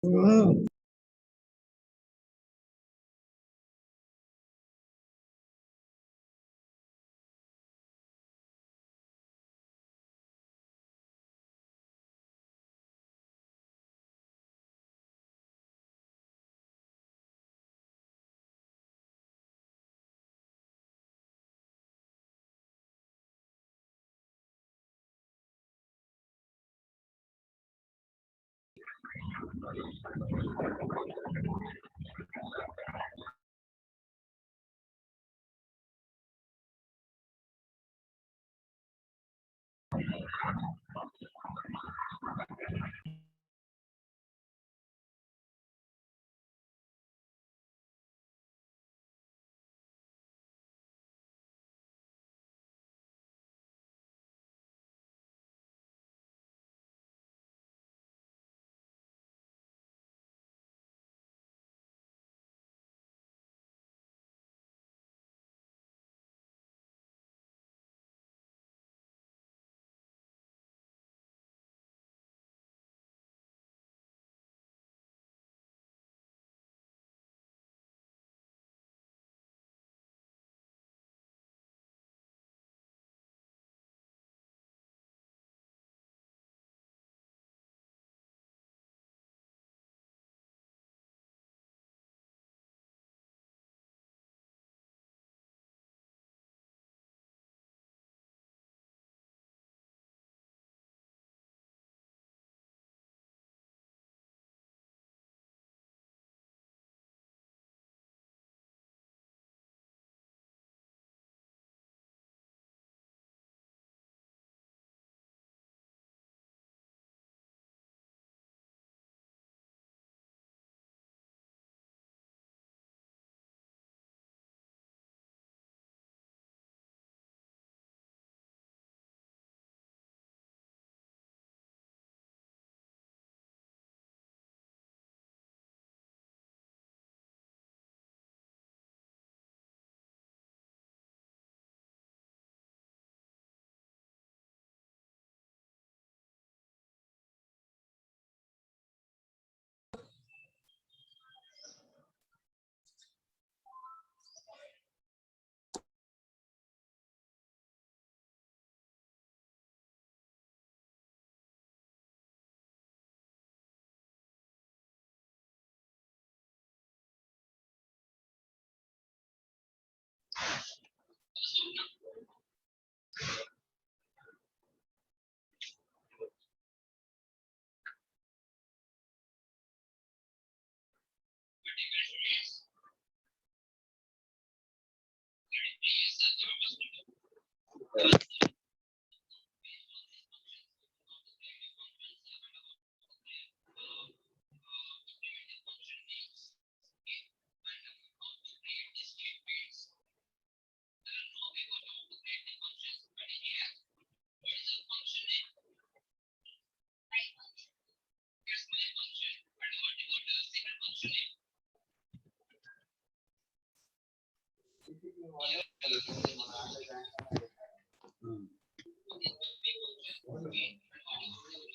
हम्म।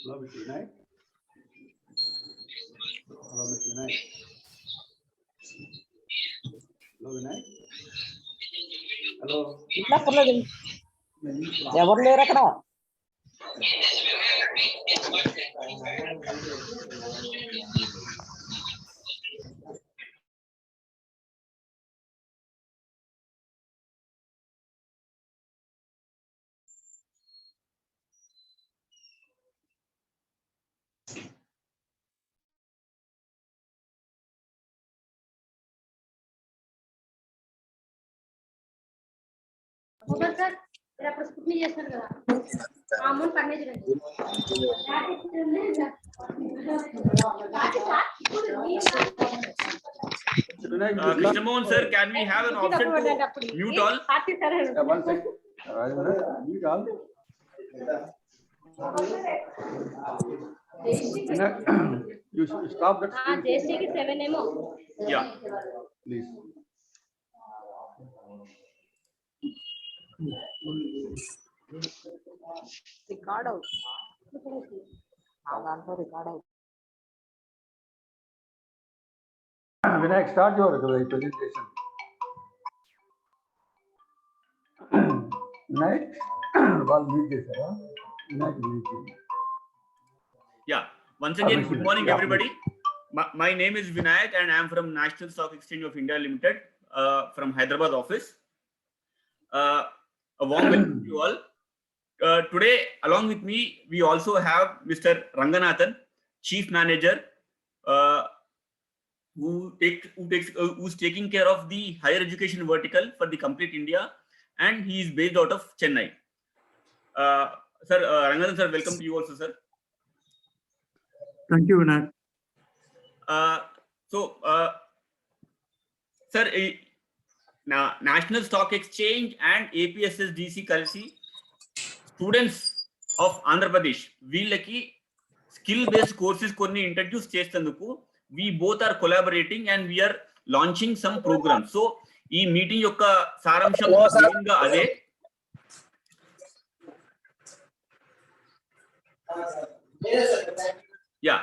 Hello, Mr. Vinay. Hello, Mr. Vinay. Hello, Vinay. Hello. ఎవరు లేరు అక్కడ. సార్ మీరు అప్పుడు స్కూటీ చేస్తారు కదా ఆ అమౌంట్ పర్లేదు Mr. Mohan sir, can we have an option to mute all? One second. Mute all. You should stop that. జేసీకి 7 ఏమో. Yeah. Please. రికార్డ్ అవుతుందా? దాంట్లో రికార్డ్ అవుతుంది. Vinayak, start your presentation. Vinayak, well, mute this, huh? Vinayak, mute. Yeah. Once again, good morning, Yeah, everybody. My name is Vinayak, and I am from National Stock Exchange of India Limited, from Hyderabad office. A warm welcome to you all. Today, along with me, we also have Mr. Ranganathan, Chief Manager, who's taking care of the higher education vertical for the complete India, and he is based out of Chennai. Sir, Ranganathan sir, welcome to you also, sir. Thank you, Vinayak. Sir, now National Stock Exchange and APSSDC కలిసి students of Andhra Pradesh వీళ్ళకి skill based courses కొన్ని introduce చేసేందుకు we both are collaborating and we are launching some programs. So ఈ meeting యొక్క సారాంశం మెయిన్గా అదే. Yeah,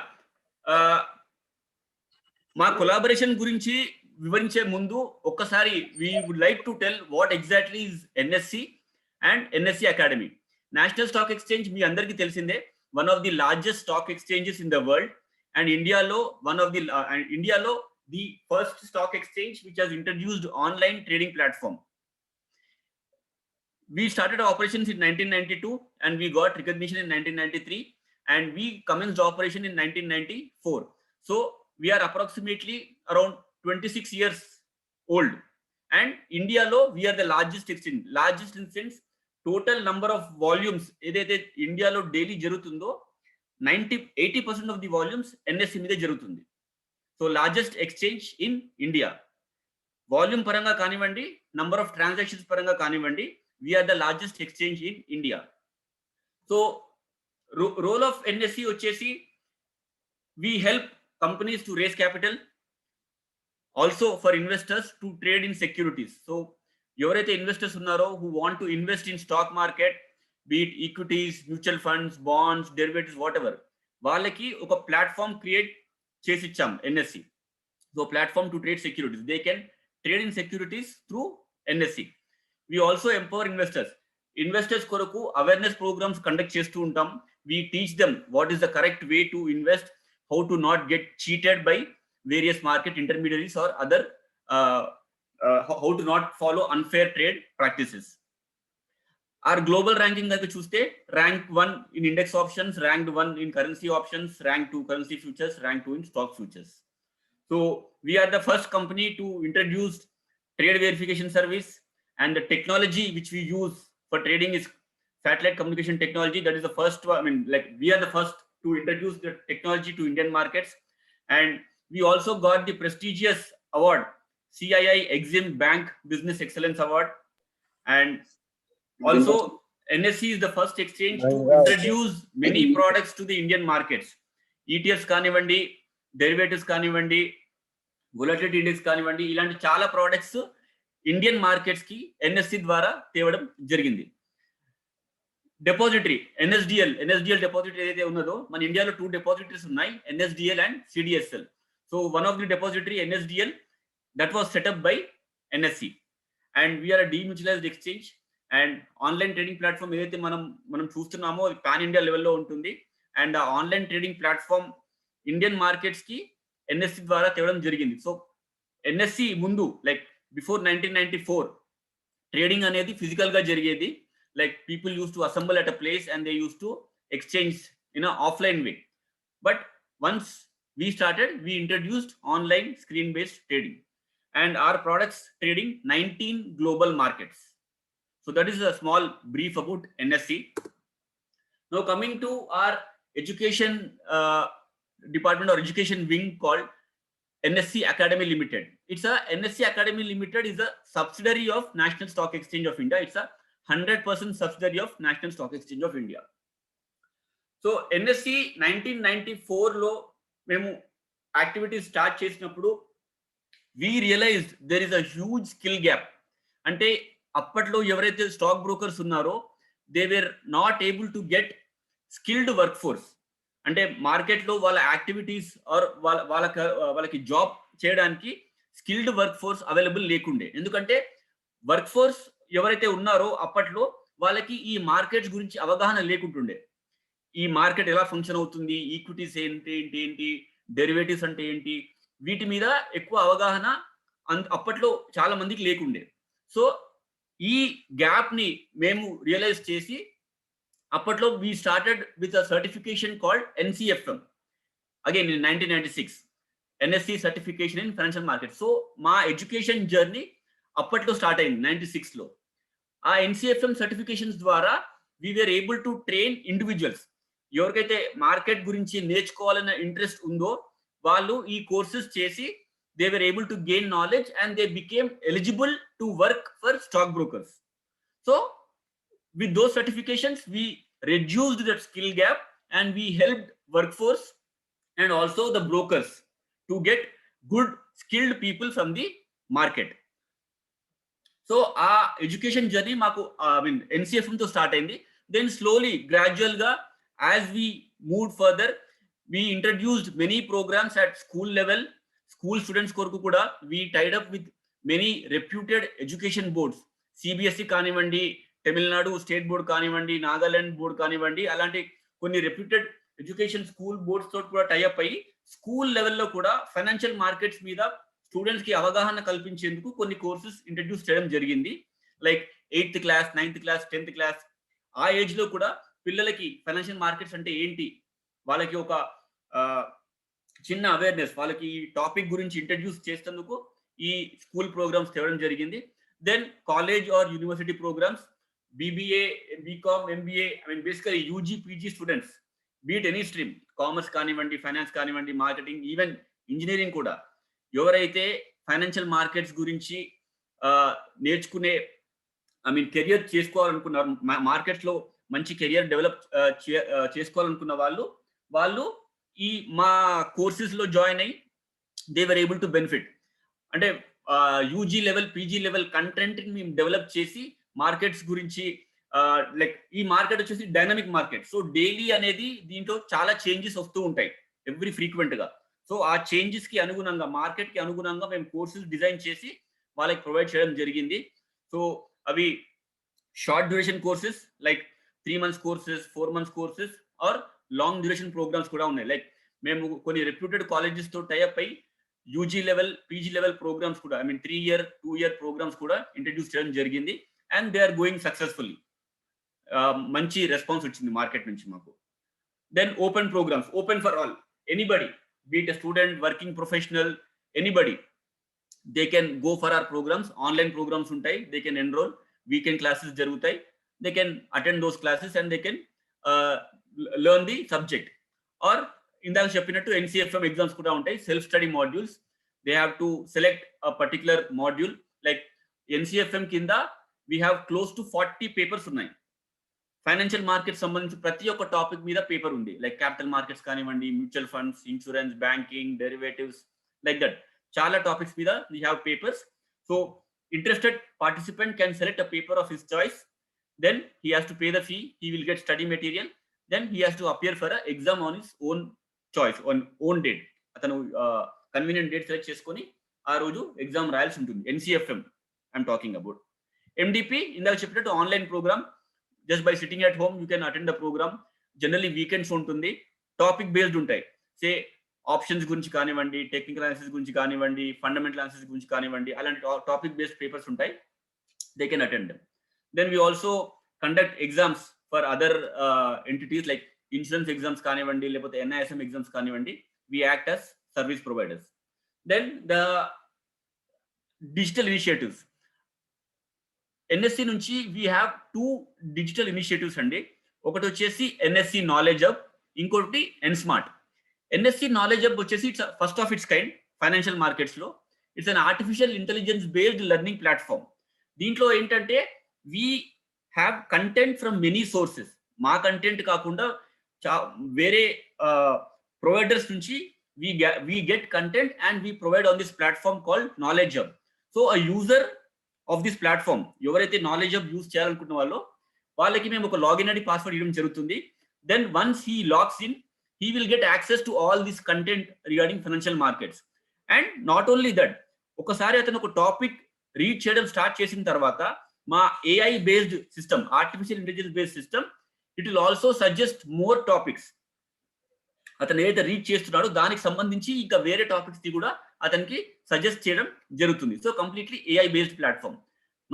మా కొలాబరేషన్ గురించి వివరించే ముందు ఒక్కసారి we would like to tell what exactly is NSC and NSC Academy. National stock exchange మీ అందరికీ తెలిసిందే, one of the largest stock exchanges in the world, and Indialo the first stock exchange which has introduced online trading platform. We started our operations in 1992 and we got recognition in 1993 and we commenced operation in 1994. So we are approximately around 26 years old, and Indialo we are the largest exchange. Largest in sense total number of volumes edaithe Indialo daily jarugutundo 80% of the volumes NSE మీద జరుగుతుంది. So largest exchange in India. Volume పరంగా కానివ్వండి, number of transactions పరంగా కానివ్వండి, we're the largest exchange in India. So role of NSC వచ్చేసి we help companies to raise capital, also for investors to trade in securities. So ఎవరైతే investors ఉన్నారో who want to invest in stock market, be it equities, mutual funds, bonds, derivatives, whatever, వాళ్ళకి ఒక platform create చేసి ఇచ్చాం NSC. So platform to trade securities, they can trade in securities through NSC. We also empower investors కొరకు awareness programmes conduct చేస్తూ ఉంటాం. We teach them what is the correct way to invest, how to not get cheated by various market intermediaries or other, how to not follow unfair trade practices. Our global ranking that we choose, rank 1 in index options, ranked 1 in currency options, rank 2 currency futures, rank 2 in stock futures. So we are the first company to introduce trade verification service, and the technology which we use for trading is satellite communication technology. That is the first one. I mean, like, we are the first to introduce the technology to Indian markets, and we also got the prestigious award, CII Exim Bank Business Excellence Award. And also, NSE is the first exchange to introduce many products to the Indian markets. ETFs కానివ్వండి, derivatives కానివ్వండి, volatility index కానివ్వండి, ఇలాంటి చాలా products Indian markets కి NSC ద్వారా తేవడం జరిగింది. Depository NSDL depository ఏదైతే ఉన్నదో మన ఇండియాలో 2 డిపాజిటరీస్ ఉన్నాయి, NSDL and CDSL. So one of the depository NSDL that was set up by NSE, and we are a demutualized exchange. And online trading platform ఏదైతే మనం చూస్తున్నామో అది పాన్ ఇండియా లెవెల్లో ఉంటుంది. అండ్ ఆ online trading platform Indian markets కి NSC ద్వారా తేవడం జరిగింది. సో ఎన్ఎస్సి ముందు, లైక్ బిఫోర్ 1994, ట్రేడింగ్ అనేది ఫిజికల్ గా జరిగేది. Like people use to assemble at a place and they use to exchange in offline way. But once we started, we introduced online screen based trading, and our products trading 19 global markets. So that is a small brief about NSE. Now coming to our education department or education wing called NSC Academy Limited. NSC Academy Limited is a subsidiary of National Stock Exchange of India. It's a 100% subsidiary of National Stock Exchange of India. So NSC 1994 లో మేము activities start చేసినప్పుడు we realized there is a huge skill gap. అంటే అప్పట్లో ఎవరైతే stock brokers ఉన్నారో they were not able to get skilled work force. అంటే మార్కెట్లో వాళ్ళ యాక్టివిటీస్ ఆర్ వాళ్ళకి జాబ్ చేయడానికి స్కిల్డ్ వర్క్ ఫోర్స్ అవైలబుల్ లేకుండే. ఎందుకంటే వర్క్ ఫోర్స్ ఎవరైతే ఉన్నారో అప్పట్లో వాళ్ళకి ఈ మార్కెట్స్ గురించి అవగాహన లేకుంటుండే. ఈ మార్కెట్ ఎలా ఫంక్షన్ అవుతుంది, ఈక్విటీస్ ఏంటి, డెరివేటివ్స్ అంటే ఏంటి, వీటి మీద ఎక్కువ అవగాహన అప్పట్లో చాలా మందికి లేకుండే. సో ఈ గ్యాప్ ని మేము రియలైజ్ చేసి అప్పట్లో we started with a certification called NCFM again in 1996, NSC certification in financial market. So మా ఎడ్యుకేషన్ జర్నీ అప్పట్లో స్టార్ట్ అయింది 96 లో. ఆ NCFM సర్టిఫికేషన్స్ ద్వారా we were able to train individuals. ఎవరికైతే మార్కెట్ గురించి నేర్చుకోవాలన్న ఇంట్రెస్ట్ ఉందో వాళ్ళు ఈ కోర్సెస్ చేసి they were able to gain knowledge and they became eligible to work for stock brokers. So with those certifications, we reduced that skill gap and we helped workforce and also the brokers to get good skilled people from the market. So our education journey maku NCFM to start ayindi. Then slowly, gradual ga, as we moved further, we introduced many programs at school level. School students koruku kuda we tied up with many reputed education boards. CBSE కానివ్వండి, Tamil Nadu state board కానివ్వండి, Nagaland board కానివ్వండి, అలాంటి కొన్ని reputed education school boards తోటి కూడా tie up అయ్యి school లెవెల్లో కూడా ఫైనాన్షియల్ మార్కెట్స్ మీద స్టూడెంట్స్ కి అవగాహన కల్పించేందుకు కొన్ని కోర్సెస్ ఇంట్రడ్యూస్ చేయడం జరిగింది. Like 8th class, 9th class, 10th class ఆ ఏజ్ లో కూడా పిల్లలకి ఫైనాన్షియల్ మార్కెట్స్ అంటే ఏంటి, వాళ్ళకి ఒక చిన్న అవేర్నెస్, వాళ్ళకి ఈ టాపిక్ గురించి ఇంట్రడ్యూస్ చేసేందుకు ఈ స్కూల్ ప్రోగ్రామ్స్ తేవడం జరిగింది. Then college or university programmes, BBA, BCom, MBA, basically UG, PG students, be it any stream, commerce కానివ్వండి, ఫైనాన్స్ కానివ్వండి, మార్కెటింగ్, ఈవెన్ ఇంజనీరింగ్ కూడా ఎవరైతే ఫైనాన్షియల్ మార్కెట్స్ గురించి నేర్చుకునే కెరియర్ చేసుకోవాలనుకున్నారు, మార్కెట్స్ లో మంచి కెరియర్ డెవలప్ చేసుకోవాలనుకున్న వాళ్ళు ఈ మా కోర్సెస్ లో జాయిన్ అయ్యి they were able to benefit. అంటే UG level, PG level content మేము డెవలప్ చేసి మార్కెట్స్ గురించి, లైక్ ఈ మార్కెట్ వచ్చేసి డైనమిక్ మార్కెట్. సో డైలీ అనేది దీంట్లో చాలా చేంజెస్ వస్తూ ఉంటాయి ఎవ్రీ ఫ్రీక్వెంట్ గా. సో ఆ చేంజెస్ కి అనుగుణంగా, మార్కెట్ కి అనుగుణంగా మేము కోర్సెస్ డిజైన్ చేసి వాళ్ళకి ప్రొవైడ్ చేయడం జరిగింది. సో అవి short duration courses like 3 months courses, 4 months courses or long duration programmes కూడా ఉన్నాయి. లైక్ మేము కొన్ని రెప్యూటెడ్ కాలేజెస్ తో టైఅప్ అయ్యి UG level, PG level programmes కూడా 3 year, 2 year ప్రోగ్రామ్స్ కూడా ఇంట్రడ్యూస్ చేయడం జరిగింది. And they are going successfully. మంచి రెస్పాన్స్ వచ్చింది మార్కెట్ నుంచి మాకు. Then open programmes, open for all, anybody, be it student, working professional, anybody, they can go for our programmes. Online programmes ఉంటాయి, they can enrol, weekend classes జరుగుతాయి, they can attend those classes and they can learn the subject. Or ఇందాక చెప్పినట్టు NCFM exams కూడా ఉంటాయి, self study modules. They have to select a particular module. Like NCFM కింద we have close to 40 papers ఉన్నాయి. Financial market సంబంధించి ప్రతి ఒక్క topic మీద పేపర్ ఉంది. లైక్ క్యాపిటల్ మార్కెట్స్ కానివ్వండి, mutual funds, insurance, banking, derivatives, like that చాలా topics మీద we have papers. So interested participant can select a paper of his choice. Then he has to pay the fee, he will get study material, then he has to appear for an exam on his own choice, on own date. అతను convenient date select చేసుకొని ఆ రోజు exam రాయాల్సి ఉంటుంది. NCFM I'm talking about. MDP ఇందాక చెప్పినట్టు online programme, just by sitting at home you can attend the programme. Generally weekends ఉంటుంది, topic based ఉంటాయి. సే ఆప్షన్స్ గురించి కానివ్వండి, టెక్నికల్ అనాలిసిస్ గురించి కానివ్వండి, ఫండమెంటల్ అనాలిసిస్ గురించి కానివ్వండి, అలాంటి టాపిక్ బేస్డ్ పేపర్స్ ఉంటాయి, they can attend. Then we also conduct exams for other entities like insurance exams కానివ్వండి, లేకపోతే NISM exams కానివ్వండి. We act as service providers. Then the digital initiatives. NSC నుంచి we have 2 digital initiatives అండి. ఒకటి వచ్చేసి NSC Knowledge Hub, ఇంకోటి NSmart. NSC Knowledge Hub వచ్చేసి it's first of its kind financial markets లో. It's an artificial intelligence based learning platform. దీంట్లో ఏంటంటే we have content from many sources. మా content కాకుండా వేరే ప్రొవైడర్స్ నుంచి we get content and we provide on this platform called Knowledge Hub. So a user of this platform, ఎవరైతే Knowledge Hub use చేయాలనుకున్న వాళ్ళకి మేము ఒక లాగిన్ ఐడి పాస్వర్డ్ ఇవ్వడం జరుగుతుంది. Then once he logs in, he will get access to all this content regarding financial markets. And not only that, ఒకసారి అతను ఒక టాపిక్ రీడ్ చేయడం స్టార్ట్ చేసిన తర్వాత మా AI based system, artificial intelligence based system, it will also suggest more topics. అతను ఏదైతే read చేస్తున్నాడో దానికి సంబంధించి ఇంకా వేరే టాపిక్స్ ని కూడా అతనికి సజెస్ట్ చేయడం జరుగుతుంది. So completely AI based platform.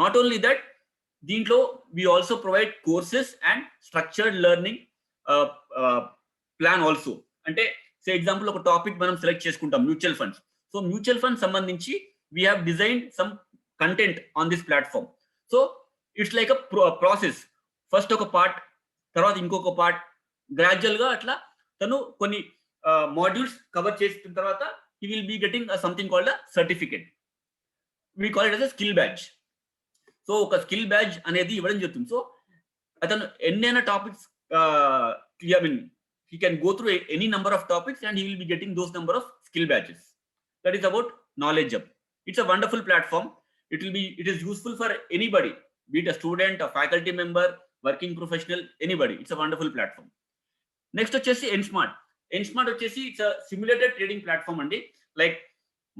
Not only that, దీంట్లో we also provide courses and structured learning plan also. అంటే సే ఎగ్జాంపుల్ ఒక టాపిక్ మనం సెలెక్ట్ చేసుకుంటాం, mutual funds. So mutual funds సంబంధించి we have designed some content on this platform. So it's like a process. First ఒక part, తర్వాత ఇంకొక part, gradual గా అట్లా తను కొన్ని మాడ్యూల్స్ కవర్ చేసిన తర్వాత he will be getting something called a certificate. We call it as a skill badge. So ఒక స్కిల్ బ్యాడ్జ్ అనేది ఇవ్వడం జరుగుతుంది. సో అతను ఎన్నైనా topics I mean he can go through any number of topics and he will be getting those number of skill badges. That is about Knowledge Hub. It's a wonderful platform. It is useful for anybody, be it a student, a faculty member, working professional, anybody. It's a wonderful platform. Next వచ్చేసి Ensmart. Ensmart వచ్చేసి it's simulated trading platform అండి. Like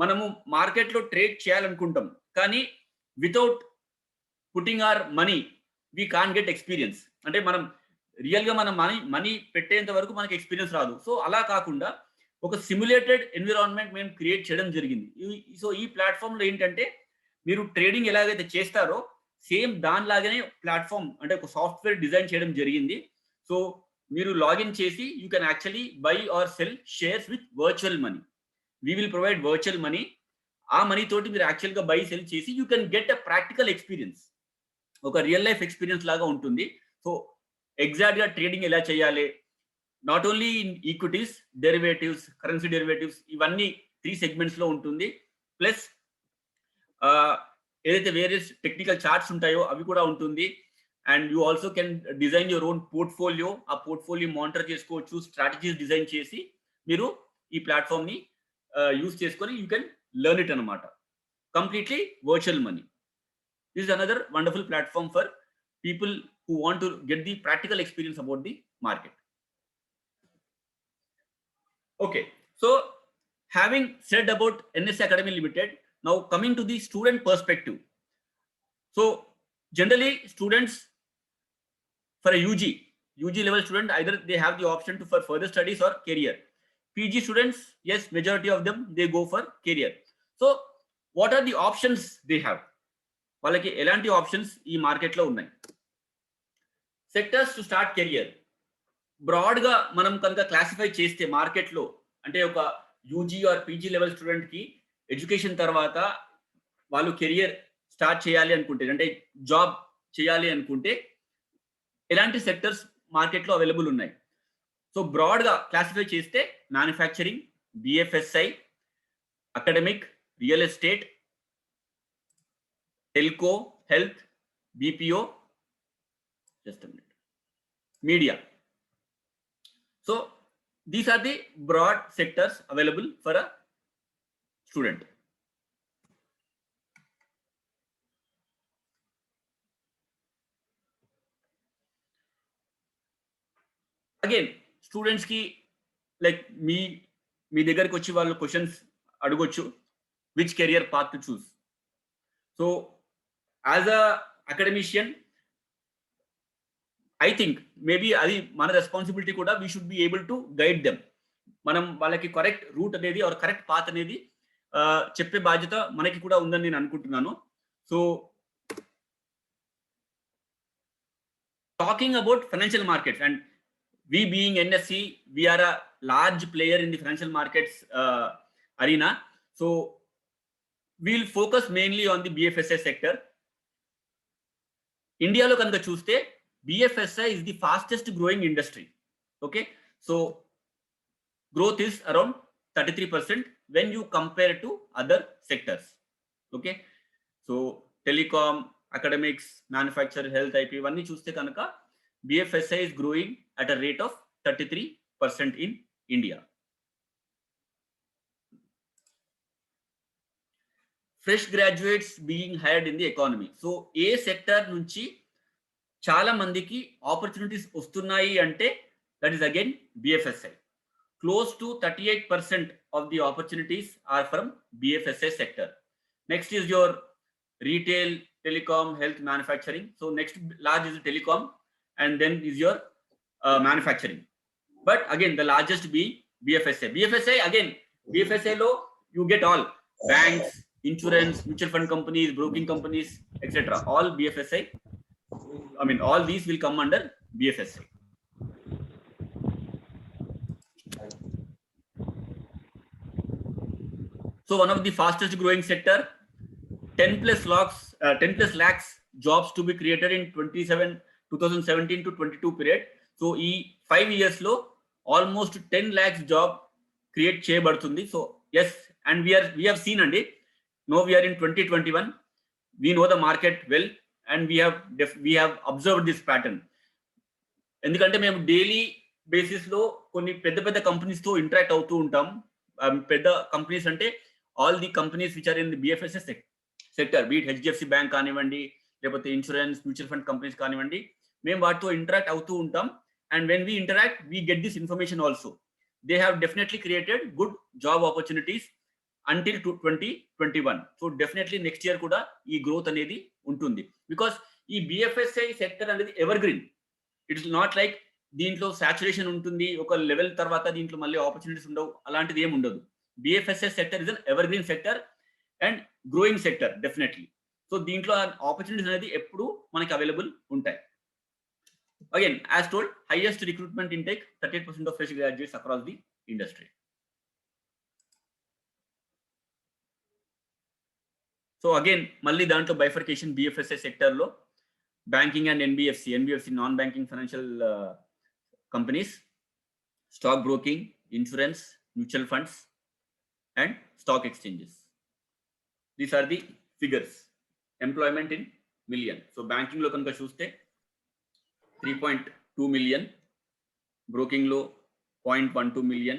మనము మార్కెట్లో trade చేయాలనుకుంటాం, కానీ without putting our money we can get experience. అంటే మనం real గా మనం మనీ పెట్టేంత వరకు మనకి ఎక్స్పీరియన్స్ రాదు. సో అలా కాకుండా ఒక సిమ్యులేటెడ్ ఎన్విరాన్మెంట్ మేము క్రియేట్ చేయడం జరిగింది. సో ఈ ప్లాట్ఫామ్ లో ఏంటంటే మీరు ట్రేడింగ్ ఎలాగైతే చేస్తారో సేమ్ దానిలాగానే ప్లాట్ఫామ్, అంటే ఒక సాఫ్ట్వేర్ డిజైన్ చేయడం జరిగింది. సో మీరు లాగిన్ చేసి you can actually buy or sell shares with virtual money. We will provide virtual money. ఆ మనీ తోటి మీరు యాక్చువల్ గా బై సెల్ చేసి you can get a practical experience, ఒక రియల్ లైఫ్ ఎక్స్పీరియన్స్ లాగా ఉంటుంది. సో ఎగ్జాక్ట్ గా ట్రేడింగ్ ఎలా చేయాలి, not only in equities, derivatives, currency derivatives, ఇవన్నీ 3 సెగ్మెంట్స్ లో ఉంటుంది. ప్లస్ ఏదైతే వేరియస్ టెక్నికల్ చార్ట్స్ ఉంటాయో అవి కూడా ఉంటుంది. And you also can design your own portfolio. ఆ పోర్ట్ఫోలియో మానిటర్ చేసుకోవచ్చు, స్ట్రాటజీస్ డిజైన్ చేసి మీరు ఈ ప్లాట్ఫామ్ ని యూస్ చేసుకొని యూ కెన్ లెర్న్ ఇట్ అనమాట. Completely virtual money. This is another wonderful platform for people who want to get the practical experience about the market. Okay, so having said about NS Academy Limited, now coming to the student perspective. So generally students for a UG level student, either they have the option to for further studies or career. PG students, yes, majority of them they go for career. So what are the options they have? వాళ్ళకి ఎలాంటి options ఈ మార్కెట్లో ఉన్నాయి? Sectors to start career. బ్రాడ్గా మనం కనుక classify చేస్తే మార్కెట్లో, అంటే ఒక యూజీ ఆర్ పీజీ లెవెల్ స్టూడెంట్కి ఎడ్యుకేషన్ తర్వాత వాళ్ళు కెరియర్ స్టార్ట్ చేయాలి అనుకుంటే, అంటే జాబ్ చేయాలి అనుకుంటే ఎలాంటి సెక్టర్స్ మార్కెట్లో అవైలబుల్ ఉన్నాయి? సో బ్రాడ్గా క్లాసిఫై చేస్తే manufacturing, BFSI, academic, real estate, telco, health, BPO, just a minute, media. So these are the broad sectors available for a student. Again, students ki like మీ దగ్గరికి వచ్చి వాళ్ళు క్వశ్చన్స్ అడగొచ్చు, which career path to choose. So as a academician, I think maybe అది మన responsibility కూడా, we should be able to guide them. మనం వాళ్ళకి correct route అనేది ఆర్ కరెక్ట్ పాత్ అనేది చెప్పే బాధ్యత మనకి కూడా ఉందని నేను అనుకుంటున్నాను. So talking about financial markets, and we being NSC, we are a large player in the financial markets arena. So we'll focus mainly on the BFSI sector. ఇండియాలో కనుక చూస్తే BFSI is the fastest growing industry. Okay, so growth is around 33% when you compare to other sectors. Okay, so telecom, academics, manufacturing, health, IP ఇవన్నీ చూస్తే కనుక BFSI is growing at a rate of 33% in India. Fresh graduates being hired in the economy. So A sector నుంచి చాలా మందికి opportunities వస్తున్నాయి అంటే that is again BFSI. close to 38% of the opportunities are from BFSI sector. Next is your retail, telecom, health, manufacturing. So next large is telecom, and then is your manufacturing. But again, the largest be BFSI. BFSI again, BFSI low you get all banks, insurance, mutual fund companies, broking companies, etc. All BFSI. I mean, all these will come under BFSI. So one of the fastest growing sector, 10 plus lakhs jobs to be created in 2017 to 22 period. So ఈ 5 years లో almost 10 lakhs job create చేయబడుతుంది. So yes, and we have seen అండి, now we are in 2021, we know the market well, and we have observed this pattern. ఎందుకంటే మేము daily basis లో కొన్ని పెద్ద companies తో ఇంటరాక్ట్ అవుతూ ఉంటాం. పెద్ద కంపెనీస్ అంటే all the companies which are in the BFSI sector, be it HDFC Bank కానివ్వండి, లేకపోతే ఇన్సూరెన్స్, మ్యూచువల్ ఫండ్ కంపెనీస్ కానివ్వండి, మేము వాటితో ఇంటరాక్ట్ అవుతూ ఉంటాం. And when we interact, we get this information also. They have definitely created good job opportunities until 2021. So definitely next year కూడా ఈ growth అనేది ఉంటుంది. Because ఈ BFSI సెక్టర్ అనేది ever green. It's not like దీంట్లో saturation ఉంటుంది, ఒక level తర్వాత దీంట్లో మళ్ళీ ఆపర్చునిటీస్ ఉండవు, అలాంటిది ఏమి ఉండదు. BFSI sector is an evergreen sector and growing sector definitely. So దీంట్లో ఆపర్చునిటీస్ అనేది ఎప్పుడు మనకి అవైలబుల్ ఉంటాయి. Again, as told, highest recruitment intake, 38% of fresh graduates across the industry. So again, మళ్ళీ దాంట్లో bifurcation BFSI sector లో banking and NBFC non-banking financial companies, stock broking, insurance, mutual funds, and stock exchanges. These are the figures. Employment in million. So banking lo kanka chuste 3.2 million, broking lo 0.12 million,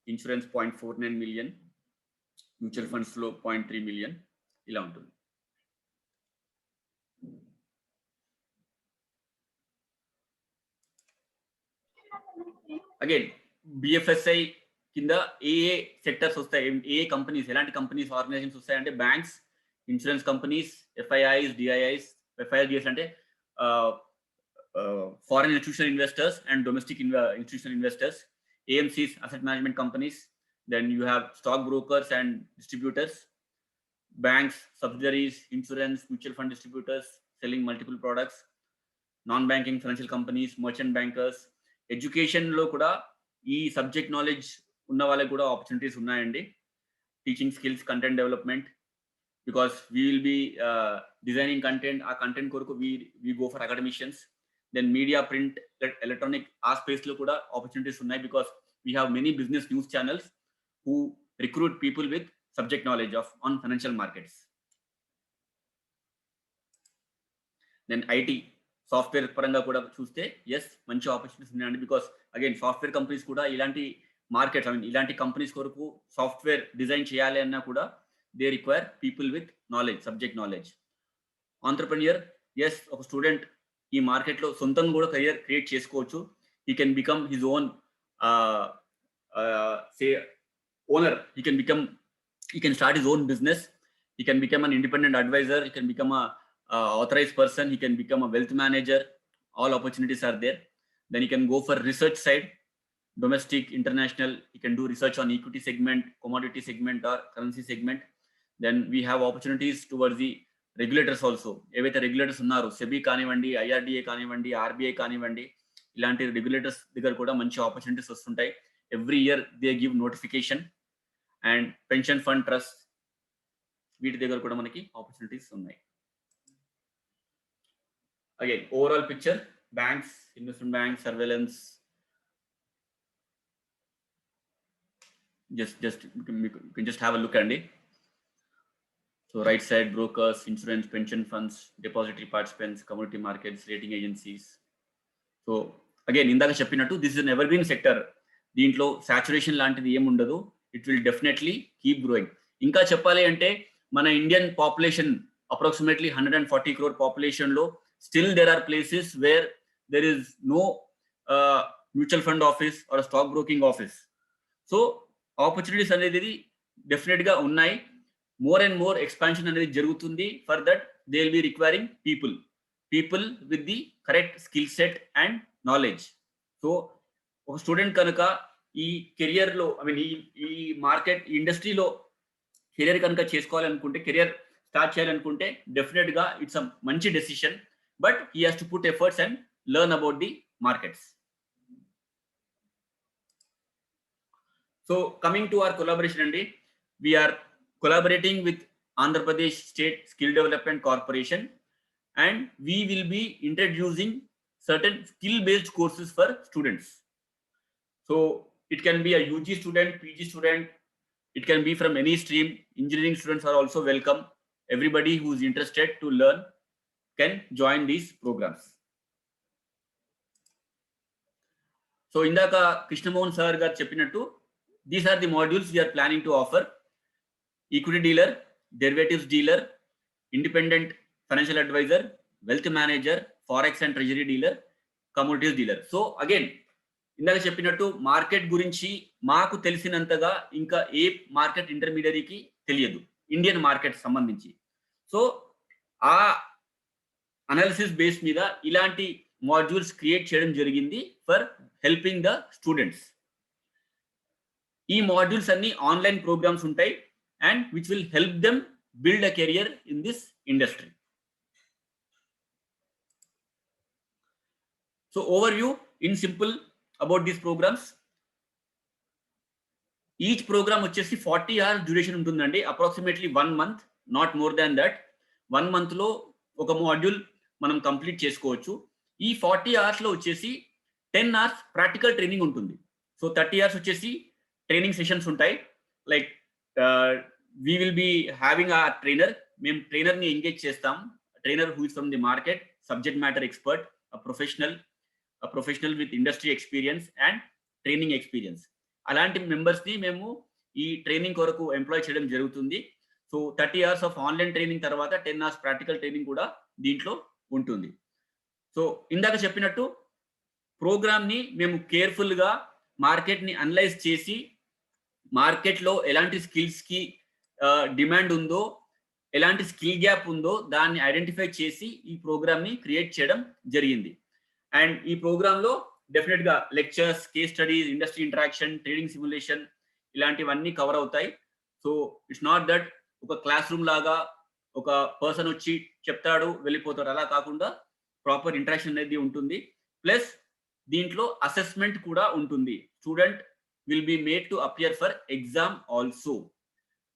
insurance 0.49 million, mutual funds lo 0.3 million ila untundi. Again, BFSI కింద ఏ sectors వస్తాయి, ఏ companies, ఎలాంటి companies, organisations వస్తాయి అంటే banks, insurance companies, FIIs, DIIs. FIIs అంటే foreign institutional investors and domestic institutional investors, AMCs, asset management companies. Then you have stock brokers and distributors, banks, subsidiaries, insurance, mutual fund distributors selling multiple products, non-banking financial companies, merchant bankers. Education లో కూడా ఈ subject knowledge ఉన్న వాళ్ళకి కూడా opportunities ఉన్నాయండి. Teaching skills, content development, because we will be designing content. ఆ content కొరకు we go for academicians. Then media, print, electronic, ఆ స్పేస్ లో కూడా ఆపర్చునిటీస్ ఉన్నాయి. Because we have many business news channels who recruit people with subject knowledge on financial markets. Then IT, software పరంగా కూడా చూస్తే yes మంచి opportunities ఉన్నాయండి. Because again software companies కూడా ఇలాంటి మార్కెట్స్, ఇలాంటి కంపెనీస్ కొరకు సాఫ్ట్వేర్ డిజైన్ చేయాలి అన్నా కూడా they require people with knowledge, subject knowledge. Entrepreneur, as ఒక స్టూడెంట్ ఈ మార్కెట్ లో సొంతంగా కూడా కెరియర్ క్రియేట్ చేసుకోవచ్చు. He can become his own owner. He can start his own business. He can become an independent advisor. He can become a authorized person. He can become a wealth manager. All opportunities are there. Then he can go for research side, domestic, international. He can do research on equity segment, commodity segment, or currency segment. Then we have opportunities towards the regulators also. ఏవైతే regulators ఉన్నారో, SEBI కానివ్వండి, IRDA కానివ్వండి, RBI కానివ్వండి, ఇలాంటి regulators దగ్గర కూడా మంచి opportunities వస్తుంటాయి. Every year they give notification. And pension fund, trust, వీటి దగ్గర కూడా మనకి ఆపర్చునిటీస్ ఉన్నాయి. Again, overall picture, banks, investment banks, surveillance. Just you can just have a look at it. So right side, brokers, insurance, pension funds, depository participants, commodity markets, rating agencies. So again, ఇందాక చెప్పినట్టు this is an evergreen sector. దీంట్లో saturation లాంటిది ఏమి ఉండదు. It will definitely keep growing. ఇంకా చెప్పాలి అంటే మన Indian population approximately 140 crore population లో still there are places where there is no mutual fund office or a stock broking office. So opportunities అనేది డెఫినెట్ గా ఉన్నాయి. మోర్ అండ్ మోర్ ఎక్స్పాన్షన్ అనేది జరుగుతుంది. For that they will be requiring people with the correct skill set and knowledge. So ఒక student కనుక ఈ career లో ఈ మార్కెట్ ఇండస్ట్రీలో కెరియర్ కనుక చేసుకోవాలనుకుంటే, కెరియర్ స్టార్ట్ చేయాలనుకుంటే డెఫినెట్ గా ఇట్స్ అ మంచి decision. But he has to put efforts and learn about the markets. So coming to our collaboration అండి, we are collaborating with Andhra Pradesh State Skill Development Corporation, and we will be introducing certain skill-based courses for students. So it can be a UG student, PG student, it can be from any stream. Engineering students are also welcome. Everybody who is interested to learn can join these programs. So indaka Krishnamohan sir garu cheppinattu, these are the modules we are planning to offer. Equity dealer, derivatives dealer, independent financial advisor, wealth manager, forex and treasury dealer, commodities dealer. So again, ఇందాక చెప్పినట్టు market గురించి మాకు తెలిసినంతగా ఇంకా ఏ market ఇంటర్మీడియరీకి తెలియదు, Indian market సంబంధించి. So ఆ analysis base మీద ఇలాంటి మాడ్యూల్స్ క్రియేట్ చేయడం జరిగింది ఫర్ హెల్పింగ్ ద స్టూడెంట్స్. ఈ మాడ్యూల్స్ అన్ని ఆన్లైన్ ప్రోగ్రామ్స్ ఉంటాయి, and which will help them build a career in this industry. So overview in simple about these programs. Each program వచ్చేసి 40 hours duration ఉంటుందండి, approximately 1 month, not more than that. 1 month లో ఒక module మనం complete చేసుకోవచ్చు. ఈ 40 hours లో వచ్చేసి 10 hours practical training ఉంటుంది. సో 30 hours వచ్చేసి ట్రైనింగ్ సెషన్స్ ఉంటాయి. Like we will be having a trainer. మేము ట్రైనర్ ని ఎంగేజ్ చేస్తాం. Trainer who is from the market, subject matter expert, a professional with industry experience and training experience. అలాంటి members ని మేము ఈ training కొరకు ఎంప్లాయ్ చేయడం జరుగుతుంది. So 30 hours of online training తర్వాత 10 hours ప్రాక్టికల్ ట్రైనింగ్ కూడా దీంట్లో ఉంటుంది. సో ఇందాక చెప్పినట్టు ప్రోగ్రామ్ ని మేము కేర్ఫుల్ గా మార్కెట్ ని అనలైజ్ చేసి, మార్కెట్ లో ఎలాంటి స్కిల్స్ కి డిమాండ్ ఉందో, ఎలాంటి స్కిల్ గ్యాప్ ఉందో దాన్ని ఐడెంటిఫై చేసి ఈ ప్రోగ్రామ్ ని క్రియేట్ చేయడం జరిగింది. అండ్ ఈ ప్రోగ్రామ్ లో డెఫినెట్ గా lectures, case studies, industry interaction, trading simulation ఇలాంటివన్నీ కవర్ అవుతాయి. సో ఇట్స్ నాట్ దట్ ఒక క్లాస్ రూమ్ లాగా ఒక పర్సన్ వచ్చి చెప్తాడు వెళ్ళిపోతాడు, అలా కాకుండా ప్రాపర్ ఇంటరాక్షన్ అనేది ఉంటుంది. ప్లస్ దీంట్లో అసెస్మెంట్ కూడా ఉంటుంది. Student will be made to appear for exam also,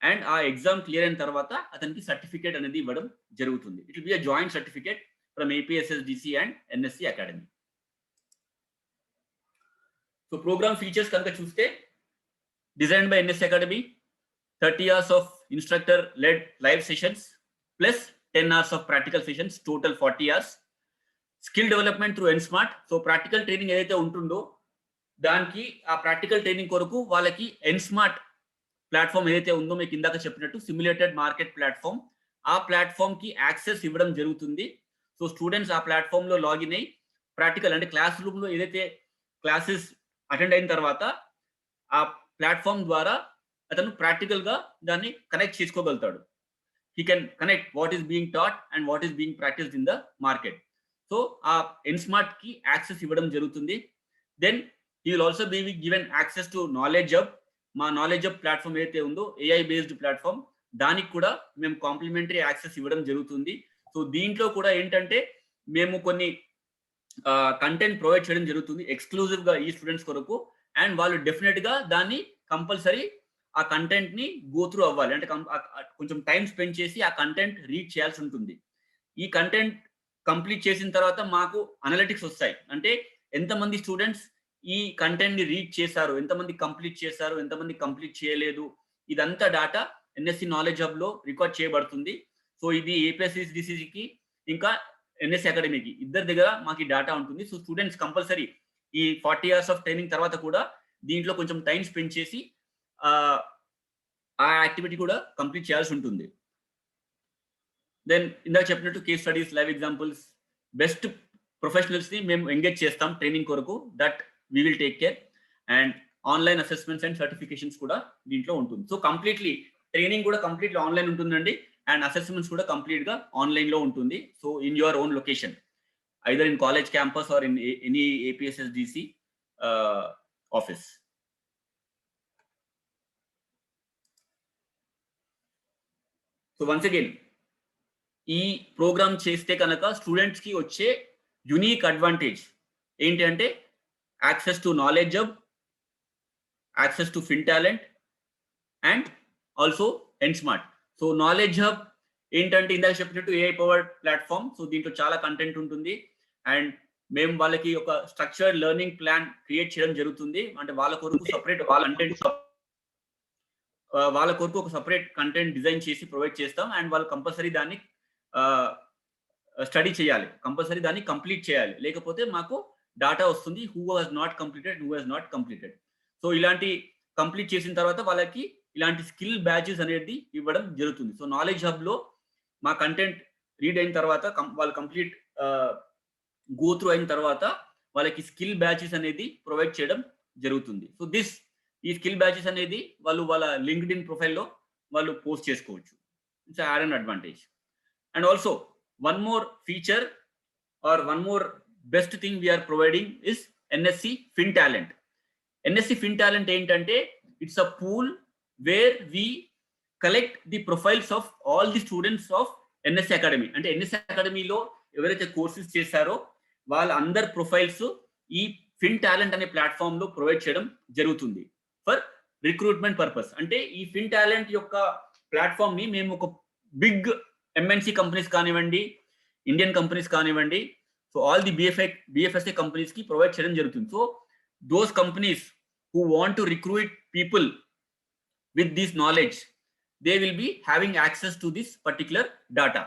and ఆ ఎగ్జామ్ క్లియర్ అయిన తర్వాత అతనికి సర్టిఫికేట్ అనేది ఇవ్వడం జరుగుతుంది. It will be a joint certificate from APSSDC and NSC academy. So programme features కనుక చూస్తే, design by NSC academy, 30 hours of instructor led live sessions plus 10 hours of practical sessions, total 40 hours. Skill development through NSmart. So practical training ఏదైతే ఉంటుందో దానికి ఆ practical training కొరకు వాళ్ళకి ఎన్స్మార్ట్ platform ఏదైతే ఉందో మీకు ఇందాక చెప్పినట్టు సిమ్యులేటెడ్ మార్కెట్ ప్లాట్ఫామ్, ఆ ప్లాట్ఫామ్ కి యాక్సెస్ ఇవ్వడం జరుగుతుంది. సో స్టూడెంట్స్ ఆ ప్లాట్ఫామ్ లో లాగిన్ అయ్యి ప్రాక్టికల్ అంటే క్లాస్ రూమ్ లో ఏదైతే క్లాసెస్ అటెండ్ అయిన తర్వాత ఆ ప్లాట్ఫామ్ ద్వారా అతను ప్రాక్టికల్ గా దాన్ని కనెక్ట్ చేసుకోగలుగుతాడు. He can connect what is being taught and what is being practised in the market. So ఆ ఎన్స్మార్ట్ కి యాక్సెస్ ఇవ్వడం జరుగుతుంది. Then he will also be given access to knowledge hub. మా నాలెడ్జ్ హబ్ ప్లాట్ఫామ్ ఏదైతే ఉందో AI based platform, దానికి కూడా మేము కాంప్లిమెంటరీ యాక్సెస్ ఇవ్వడం జరుగుతుంది. సో దీంట్లో కూడా ఏంటంటే మేము కొన్ని కంటెంట్ ప్రొవైడ్ చేయడం జరుగుతుంది ఎక్స్క్లూజివ్ గా ఈ స్టూడెంట్స్ కొరకు. అండ్ వాళ్ళు డెఫినెట్ గా దాన్ని కంపల్సరీ ఆ కంటెంట్ ని గో త్రూ అవ్వాలి, అంటే కొంచెం టైం స్పెండ్ చేసి ఆ కంటెంట్ రీడ్ చేయాల్సి ఉంటుంది. ఈ కంటెంట్ కంప్లీట్ చేసిన తర్వాత మాకు అనలిటిక్స్ వస్తాయి, అంటే ఎంతమంది స్టూడెంట్స్ ఈ కంటెంట్ ని రీడ్ చేశారు, ఎంతమంది కంప్లీట్ చేశారు, ఎంతమంది కంప్లీట్ చేయలేదు, ఇదంతా డాటా NSC నాలెడ్జ్ హబ్ లో రికార్డ్ చేయబడుతుంది. సో ఇది APSSDCకి ఇంకా NSC అకాడమీకి ఇద్దరి దగ్గర మాకు డాటా ఉంటుంది. సో స్టూడెంట్స్ కంపల్సరీ ఈ 40 hours ఆఫ్ ట్రైనింగ్ తర్వాత కూడా దీంట్లో కొంచెం టైం స్పెండ్ చేసి ఆ యాక్టివిటీ కూడా కంప్లీట్ చేయాల్సి ఉంటుంది. దెన్ ఇందాక చెప్పినట్టు case studies, live examples, best professionals ని మేము ఎంగేజ్ చేస్తాం ట్రైనింగ్ కొరకు. That we will take care, and online assessments and certifications కూడా దీంట్లో ఉంటుంది. సో కంప్లీట్లీ ట్రైనింగ్ కూడా కంప్లీట్లీ ఆన్లైన్ ఉంటుందండి, అండ్ అసెస్మెంట్స్ కూడా కంప్లీట్ గా ఆన్లైన్ లో ఉంటుంది. So in your own location, either in college campus or in any APSSDC office. So once again, ఈ ప్రోగ్రామ్ చేస్తే కనుక స్టూడెంట్స్ కి వచ్చే యునిక్ అడ్వాంటేజ్ ఏంటి అంటే access to knowledge hub, access to fin talent and also end smart. So knowledge hub ఏంటంటే ఇందాక చెప్పినట్టు AI పవర్డ్ ప్లాట్ఫామ్. సో దీంట్లో చాలా కంటెంట్ ఉంటుంది, అండ్ మేము వాళ్ళకి ఒక స్ట్రక్చర్డ్ లెర్నింగ్ ప్లాన్ క్రియేట్ చేయడం జరుగుతుంది. అంటే వాళ్ళ కొరకు సపరేట్ వాళ్ళ కొరకు ఒక సపరేట్ కంటెంట్ డిజైన్ చేసి ప్రొవైడ్ చేస్తాం, అండ్ వాళ్ళు కంపల్సరీ దాన్ని స్టడీ చేయాలి, కంపల్సరీ దాన్ని కంప్లీట్ చేయాలి, లేకపోతే మాకు డాటా వస్తుంది who has not completed. So ఇలాంటి కంప్లీట్ చేసిన తర్వాత వాళ్ళకి ఇలాంటి స్కిల్ బ్యాచెస్ అనేది ఇవ్వడం జరుగుతుంది. సో నాలెడ్జ్ హబ్ లో మా కంటెంట్ రీడ్ అయిన తర్వాత వాళ్ళు కంప్లీట్ గో త్రూ అయిన తర్వాత వాళ్ళకి స్కిల్ బ్యాచెస్ అనేది ప్రొవైడ్ చేయడం జరుగుతుంది. సో ఈ స్కిల్ బ్యాచెస్ అనేది వాళ్ళు వాళ్ళ లింక్డ్ఇన్ ప్రొఫైల్లో వాళ్ళు పోస్ట్ చేసుకోవచ్చు. It's add an advantage. And also one more feature or one more best thing we're providing is NSC fin talent. NSC fin talent ఏంటంటే it's a pool where we collect the profiles of all the students of NSC academy. అంటే NSC అకాడమీలో ఎవరైతే courses చేశారో వాళ్ళందరి profiles ఈ fin talent అనే platform లో provide చేయడం జరుగుతుంది ఫర్ రిక్రూట్మెంట్ పర్పస్. అంటే ఈ ఫిన్ టాలెంట్ యొక్క ప్లాట్ఫామ్ ని మేము ఒక బిగ్ MNC కంపెనీస్ కానివ్వండి, ఇండియన్ కంపెనీస్ కానివ్వండి, so all the BFSI companies కి ప్రొవైడ్ చేయడం జరుగుతుంది. So those companies who want to recruit people with this knowledge, they will be having access to this particular data.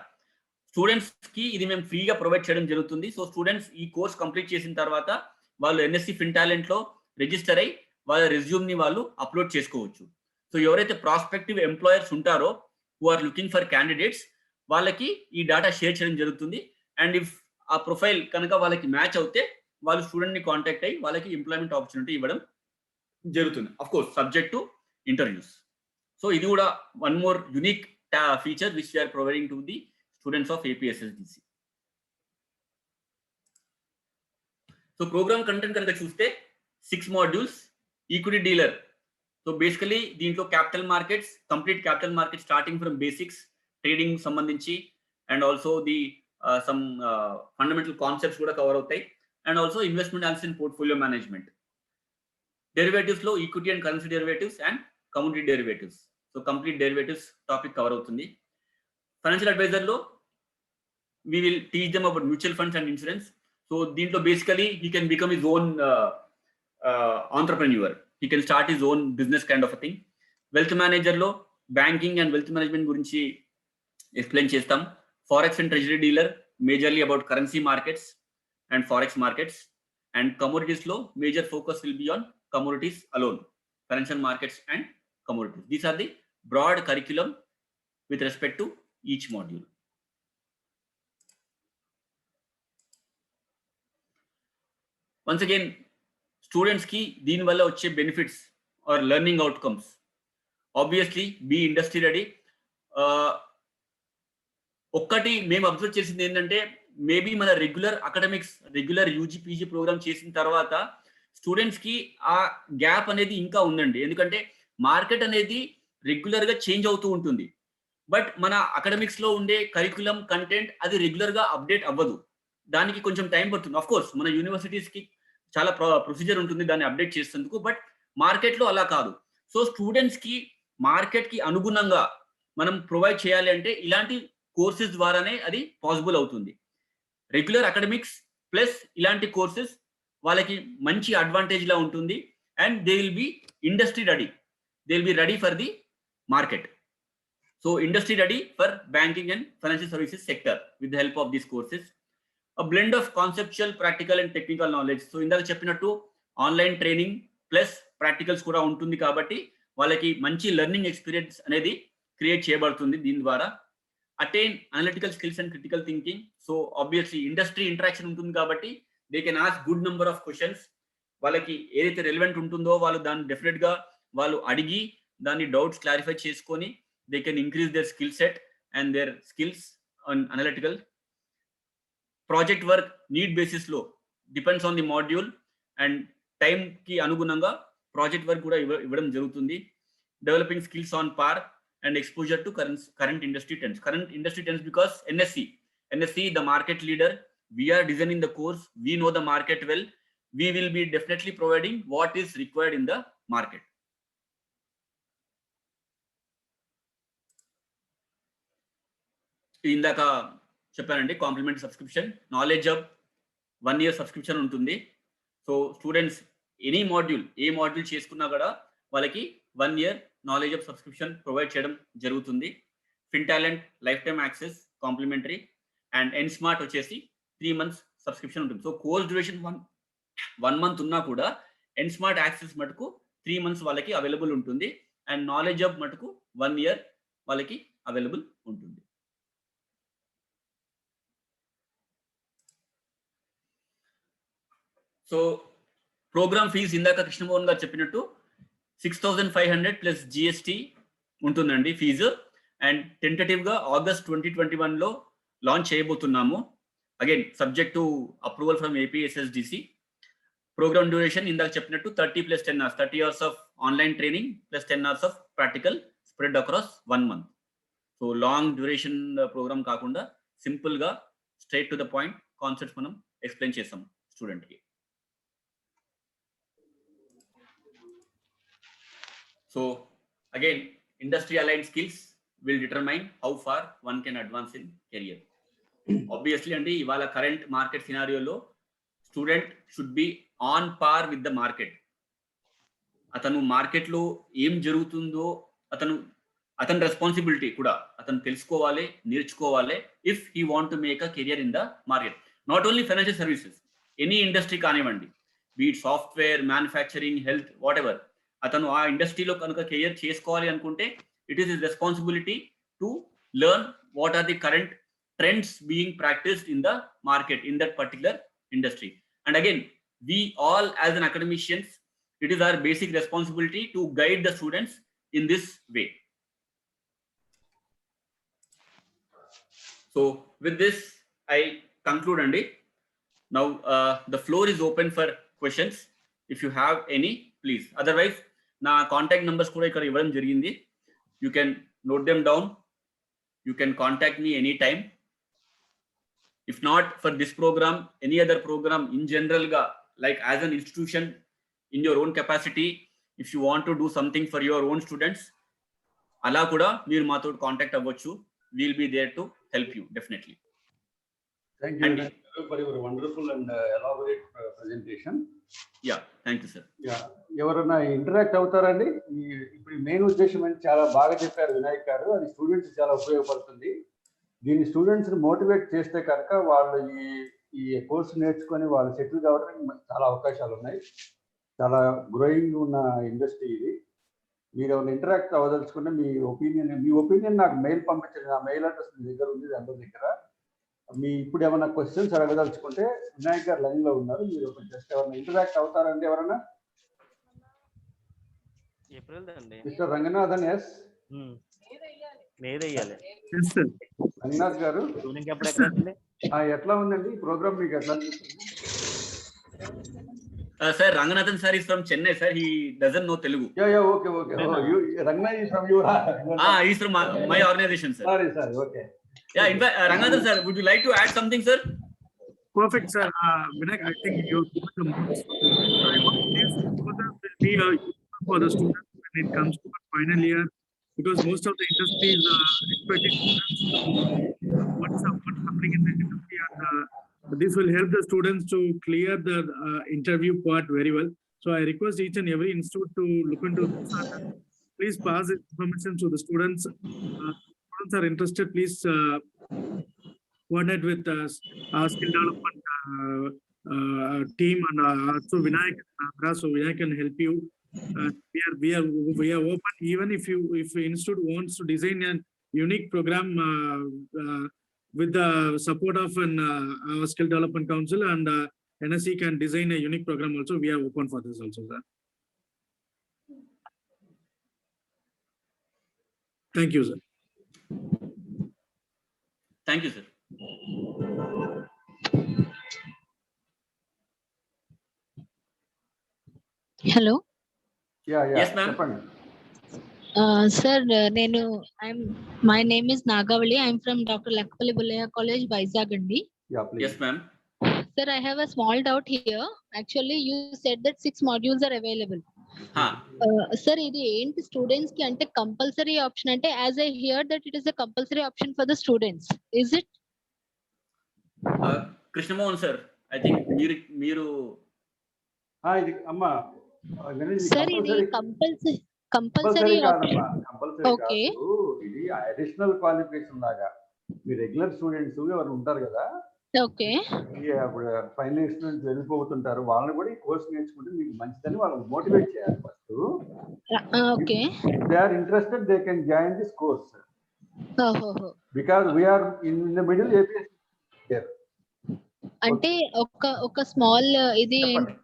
Students కి ఇది మేము ఫ్రీగా provide చేయడం జరుగుతుంది. సో స్టూడెంట్స్ ఈ కోర్స్ కంప్లీట్ చేసిన తర్వాత వాళ్ళు NSC ఫిన్ టాలెంట్ లో రిజిస్టర్ అయ్యి వాళ్ళ రెజ్యూమ్ ని వాళ్ళు అప్లోడ్ చేసుకోవచ్చు. సో ఎవరైతే ప్రాస్పెక్టివ్ ఎంప్లాయర్స్ ఉంటారో who are looking for candidates, వాళ్ళకి ఈ డాటా షేర్ చేయడం జరుగుతుంది. అండ్ ఇఫ్ ఆ ప్రొఫైల్ కనుక వాళ్ళకి మ్యాచ్ అవుతే వాళ్ళు స్టూడెంట్ ని కాంటాక్ట్ అయ్యి వాళ్ళకి ఎంప్లాయ్మెంట్ ఆపర్చునిటీ ఇవ్వడం జరుగుతుంది, of course subject to interviews. So ఇది కూడా one more unique feature which we're providing to the students of APSSDC. So programme content కనుక చూస్తే 6 modules. Equity dealer, so basically దీంట్లో capital markets, complete capital market starting from basics trading సంబంధించి, and also the some fundamental concepts కూడా cover అవుతాయి, and also investment analysis and portfolio management. Derivatives లో equity and currency derivatives and commodity derivatives. So complete derivatives topic cover అవుతుంది. Financial advisor లో we will teach them about mutual funds and insurance. So దీంట్లో basically he can become his own entrepreneur. He can start his own business kind of a thing. Wealth manager లో banking and wealth management గురించి explain చేస్తాం. Forex and treasury dealer majorly about currency markets and forex markets. And commodities లో major focus will be on commodities alone, financial markets and commodities. These are the broad curriculum with respect to each module. Once again, students కి దీని వల్ల వచ్చే benefits are learning outcomes, obviously be industry ready. ఒక్కటి మేము observe చేసింది ఏంటంటే maybe మన regular academics, regular UG/PG programme చేసిన తర్వాత స్టూడెంట్స్ కి ఆ గ్యాప్ అనేది ఇంకా ఉందండి. ఎందుకంటే మార్కెట్ అనేది రెగ్యులర్ గా చేంజ్ అవుతూ ఉంటుంది, బట్ మన అకాడమిక్స్ లో ఉండే కరికులం కంటెంట్ అది రెగ్యులర్ గా అప్డేట్ అవ్వదు. దానికి కొంచెం టైం పడుతుంది. ఆఫ్ కోర్స్ మన యూనివర్సిటీస్ కి చాలా ప్రొసీజర్ ఉంటుంది దాన్ని అప్డేట్ చేసేందుకు, బట్ మార్కెట్ లో అలా కాదు. సో స్టూడెంట్స్ కి మార్కెట్ కి అనుగుణంగా మనం ప్రొవైడ్ చేయాలి అంటే ఇలాంటి కోర్సెస్ ద్వారానే అది పాసిబుల్ అవుతుంది. రెగ్యులర్ అకాడమిక్స్ ప్లస్ ఇలాంటి కోర్సెస్ వాళ్ళకి మంచి అడ్వాంటేజ్ లా ఉంటుంది, and they will be industry ready, they will be ready for the market. So industry ready for banking and financial services sector with the help of these courses. A blend of conceptual, practical and technical knowledge. So ఇందాక చెప్పినట్టు online training plus practicals కూడా ఉంటుంది కాబట్టి వాళ్ళకి మంచి learning experience అనేది create చేయబడుతుంది దీని ద్వారా. Attain analytical skills and critical thinking. So obviously industry interaction ఉంటుంది కాబట్టి they can ask good number of questions. వాళ్ళకి ఏదైతే రెలవెంట్ ఉంటుందో వాళ్ళు దాన్ని డెఫినెట్ గా వాళ్ళు అడిగి దాన్ని డౌట్స్ క్లారిఫై చేసుకొని they can increase their skill set and their skills on analytical. Project work need basis లో depends on the module and time కి అనుగుణంగా ప్రాజెక్ట్ వర్క్ కూడా ఇవ్వడం జరుగుతుంది. Developing skills on par and exposure to current industry trends. Current industry trends because NSC, the market leader, we are designing the course, we know the market well, we will be definitely providing what is required in the market. ఇందాక చెప్పానండి complimentary subscription, knowledge hub 1 year subscription ఉంటుంది. So students any module ఏ module చేసుకున్నా కూడా వాళ్ళకి 1 year knowledge hub subscription provide చేయడం జరుగుతుంది. Fin talent life time access complimentary and N smart వచ్చేసి 3 months సబ్స్క్రిప్షన్ ఉంటుంది. సో కోర్స్ డ్యూరేషన్ 1 month ఉన్నా కూడా ఎన్ స్మార్ట్ యాక్సెస్ మటుకు 3 months వాళ్ళకి అవైలబుల్ ఉంటుంది అండ్ నాలెడ్జ్ హబ్ మటుకు 1 year వాళ్ళకి అవైలబుల్ ఉంటుంది. సో ప్రోగ్రామ్ ఫీజ్ ఇందాక కృష్ణమోహన్ గారు చెప్పినట్టు 6,500 ప్లస్ జిఎస్టి ఉంటుందండి ఫీజు. అండ్ టెంటేటివ్ గా August 2021 లో లాంచ్ చేయబోతున్నాము. Again subject to approval from APSSDC. Program duration ఇందాక చెప్పినట్టు 30 + 10 hours, 30 hours of online training plus 10 hours of practical spread across 1 month. So long duration program కాకుండా simple గా straight to the point concepts మనం explain చేస్తాం student కి. So again, industry aligned skills will determine how far one can advance in career. Obviously, and ivala current market scenario lo student should be on par with the market. Atanu market lo em jarugutundo atanu responsibility kuda atanu telusukovale, neerchukovale if he want to make a career in the market. Not only financial services, any industry kanivandi, be it software, manufacturing, health, whatever. అతను ఆ ఇండస్ట్రీలో కనుక career చేసుకోవాలి అనుకుంటే it is his responsibility to learn what are the current trends being practised in the market in that particular industry. And again we all as an academicians, it is our basic responsibility to guide the students in this way. So with this I conclude, Andy. Now the floor is open for questions. If you have any, please. Otherwise na contact numbers kuda ikkada ivvadam jarigindi. You can note them down. You can contact me anytime. If not for this program, any other program in general ga, like as an institution in your own capacity, if you want to do something for your own students, ala kuda meer maato contact avvachu. We'll be there to help you definitely. Thank you for your wonderful and elaborate presentation. Yeah, thank you sir. Yeah, ఎవరైనా interact అవుతారండి? ఇప్పుడు main ఉద్దేశం అని చాలా బాగా చెప్పారు వినాయక్ గారు, అది స్టూడెంట్స్ చాలా ఉపయోగపడుతుంది. దీన్ని స్టూడెంట్స్ మోటివేట్ చేస్తే కనుక వాళ్ళు ఈ కోర్సు నేర్చుకొని వాళ్ళు సెటిల్ కావడానికి చాలా అవకాశాలు ఉన్నాయి. చాలా గ్రోయింగ్ ఉన్న ఇండస్ట్రీ ఇది. మీరు ఏమైనా ఇంటరాక్ట్ అవ్వదలుచుకుంటే మీ ఒపీనియన్ నాకు మెయిల్ పంపించండి. నా మెయిల్ అడ్రస్ మీ దగ్గర ఉంది, అందరి దగ్గర. మీ ఇప్పుడు ఏమైనా క్వశ్చన్స్ అడగదలుచుకుంటే వినాయక్ గారు లైన్ లో ఉన్నారు, మీరు జస్ట్ ఎవరైనా ఇంటరాక్ట్ అవుతారండి? ఎవరైనా? మిస్టర్ రంగనాథన్. ఎస్ రంగనాథ్ గారు, ఎట్లా ఉందండి ప్రోగ్రామ్? మీకు ఎట్లా అనిపిస్తుంది? Sir, Ranganathan sir is from Chennai, sir. He doesn't know Telugu. Yeah, okay. Oh, Ranganathan is from your... he's from my organization, sir. Sorry, okay. Yeah, in fact, Ranganathan sir, would you like to add something, sir? Perfect, sir. Vinayak, I think you're the most will be for the students when it comes to the final year, because most of the industries are expecting what's happening in the industry, and this will help the students to clear the interview part very well. So I request each and every institute to look into this and please pass information to the students. Students are interested, please coordinate with our skill development team and also Vinayak, so Vinayak can help you. We are open. Even if institute wants to design a unique program with the support of our skill development council, and NSE can design a unique program also. We are open for this also, sir. Thank you, sir. Thank you, sir. Hello. Yeah, Yes, ma'am. చెప్పండి. Sir, my name is Nagavali. I'm from Dr. Lakapalli Bullaya College, Vizag andi. Yeah, please. Yes, ma'am. Sir, I have a small doubt here. Actually, you said that 6 modules are available. Sir, ఇది ఏంటి students కి అంటే compulsory option అంటే as I here that it is a compulsory option for the students is it Krishnamohan sir, I think మీరు ఇది అమ్మా sir ఇది compulsory option compulsory Okay. కాదు. ఇది అడిషనల్ క్వాలిఫికేషన్ లాగా. మీ రెగ్యులర్ స్టూడెంట్స్ ఎవరు ఉంటారు కదా, ఓకే అప్పుడు ఫైనల్ ఇయర్ స్టూడెంట్స్ వెళ్ళిపోతుంటారు, వాళ్ళని కూడా ఈ కోర్స్ నేర్చుకుంటే మీకు మంచిదని వాళ్ళని మోటివేట్ చేయాలి first. Okay they are interested, they can join this course ఓహో because we are in the middle APS. అంటే ఒక స్మాల్ ఇది చెప్పండి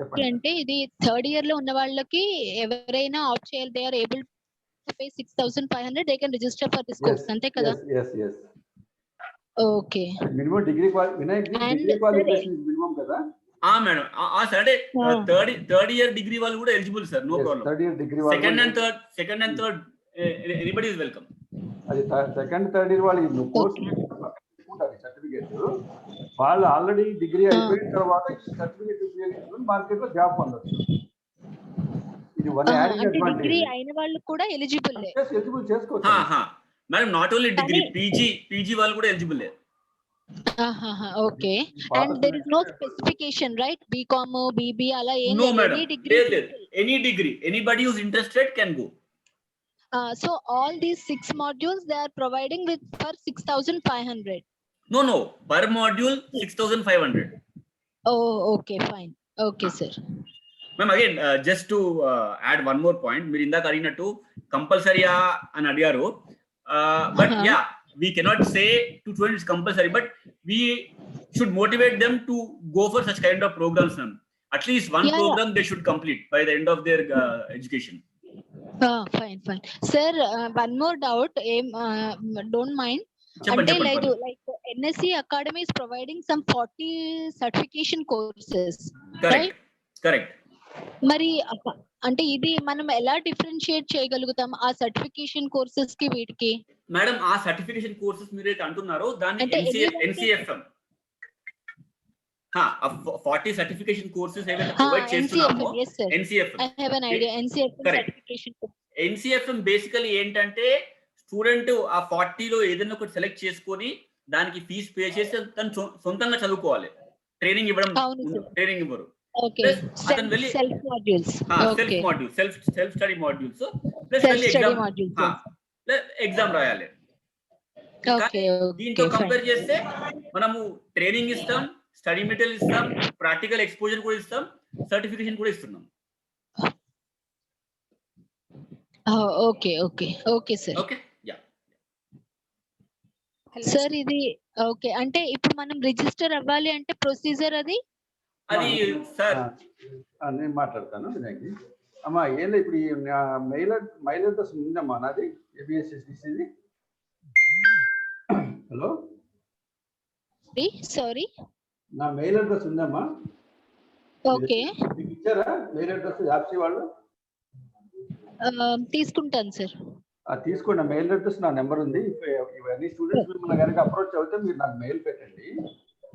చెప్పండి. అంటే ఇది థర్డ్ ఇయర్ లో ఉన్న వాళ్ళకి ఎవరైనా ఆప్ట్ చేయాలి, they are able to pay 6,500 they can register for this course అంతే కదా? yes. Okay minimum degree Vinayak degree qualification minimum కదా? మేడం సార్ అంటే థర్డ్ ఇయర్ డిగ్రీ వాళ్ళు కూడా eligible sir, no problem. Third year degree second and third anybody is welcome. అది second third year వాళ్ళు course తీసుకుంటారు certificate. వాళ్ళు ఆల్రెడీ డిగ్రీ అయిపోయిన తర్వాత సర్టిఫికేట్ ఉపయోగించుకొని మార్కెట్ లో జాబ్ పొందొచ్చు. ఇది వన్ యాడింగ్ అంటే అడ్వాంటేజ్. డిగ్రీ అయిన వాళ్ళు కూడా ఎలిజిబుల్ ఎలిజిబుల్ చేసుకోవచ్చు madam, not only degree, PG వాళ్ళు కూడా eligible. Okay and there is no specification right, BCom BB అలా ఏం no madam, any degree any degree, anybody who is interested can go. So all these 6 modules they are providing with for 6,500. No, per module 6,500. Oh, okay, fine. Okay, sir. Ma'am, again, just to add one more point, మీరు ఇందాక అడిగినట్టు కంపల్సరీయా అని అడిగారు. But yeah, we cannot say to students compulsory, but we should motivate them to go for such kind of programs. Ma'am. At least one program they should complete by the end of their education. Fine. Sir, one more doubt. Don't mind. అంటే లేదు like NSE Academy is providing some 40 certification courses. Correct. మరి అంటే ఇది మనం ఎలా differentiate చేయగలుగుతాం ఆ certification courses కి వీటికి? మేడం, ఆ సర్టిఫికేషన్ కోర్సెస్ మీరు అయితే అంటున్నారో దాన్ని NCFM 40 సర్టిఫికేషన్ కోర్సెస్ ఏవైతే ప్రొవైడ్ చేస్తున్నామో NCFM. I have an idea. NCFM certification. NCFM basically ఏంటంటే స్టూడెంట్ ఆ 40లో ఏదైనా ఒకటి సెలెక్ట్ చేసుకొని దానికి ఫీజు పే చేసి తను సొంతంగా చదువుకోవాలి. ట్రైనింగ్ ఇవ్వరు. Okay. Self modules. Self study modules plus exam రాయాలి. దీంతో కంపేర్ చేస్తే మనము ట్రైనింగ్ ఇస్తాం, స్టడీ మెటీరియల్ ఇస్తాం, ప్రాక్టికల్ ఎక్స్పోజర్ కూడా ఇస్తాం, సర్టిఫికేషన్ కూడా ఇస్తున్నాం. Okay sir. ఓకే సార్ ఇది ఓకే అంటే ఇప్పుడు మనం రిజిస్టర్ అవ్వాలి అంటే ప్రొసీజర్ అది సార్ నేను మాట్లాడతాను. వినాయక్ అమ్మా, ఏం లేదు, ఇప్పుడు మెయిల్ అడ్రస్ ఉందమ్మా నాది ABSSDCది. హలో, సారీ, నా మెయిల్ అడ్రస్ ఉందమ్మా. ఓకే, మీకు ఇచ్చారా మెయిల్ అడ్రస్ యాప్సీ వాళ్ళు? తీసుకుంటాను సార్. తీసుకోండి, మెయిల్ అడ్రస్ నా నెంబర్ ఉంది. ఇవన్నీ స్టూడెంట్స్ మిమ్మల్ని కనుక అప్రోచ్ అవుతే మీరు నాకు మెయిల్ పెట్టండి.